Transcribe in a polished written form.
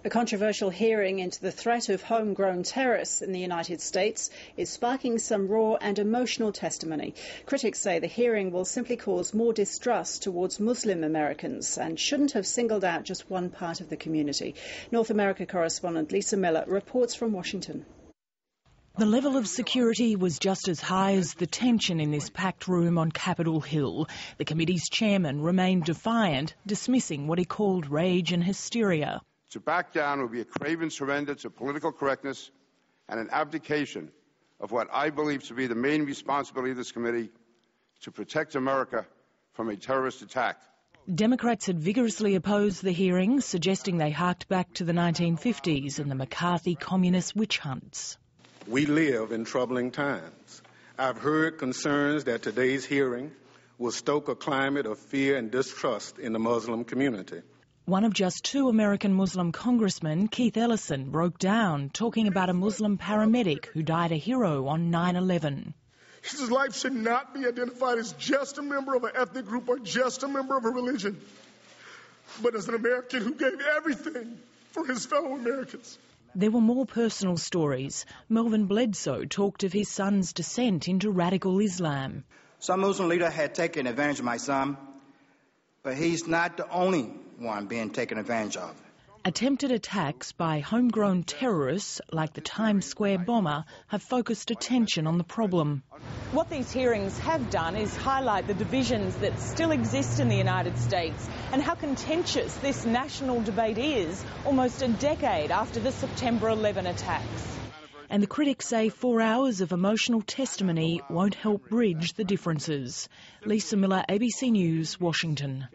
A controversial hearing into the threat of homegrown terrorists in the United States is sparking some raw and emotional testimony. Critics say the hearing will simply cause more distrust towards Muslim Americans and shouldn't have singled out just one part of the community. North America correspondent Lisa Miller reports from Washington. The level of security was just as high as the tension in this packed room on Capitol Hill. The committee's chairman remained defiant, dismissing what he called rage and hysteria. To back down would be a craven surrender to political correctness and an abdication of what I believe to be the main responsibility of this committee, to protect America from a terrorist attack. Democrats had vigorously opposed the hearing, suggesting they harked back to the 1950s and the McCarthy communist witch hunts. We live in troubling times. I've heard concerns that today's hearing will stoke a climate of fear and distrust in the Muslim community. One of just two American Muslim congressmen, Keith Ellison, broke down, talking about a Muslim paramedic who died a hero on 9/11. His life should not be identified as just a member of an ethnic group or just a member of a religion, but as an American who gave everything for his fellow Americans. There were more personal stories. Melvin Bledsoe talked of his son's descent into radical Islam. Some Muslim leader had taken advantage of my son, but he's not the only one being taken advantage of. Attempted attacks by homegrown terrorists like the Times Square bomber have focused attention on the problem. What these hearings have done is highlight the divisions that still exist in the United States and how contentious this national debate is almost a decade after the September 11 attacks. And the critics say 4 hours of emotional testimony won't help bridge the differences. Lisa Miller, ABC News, Washington.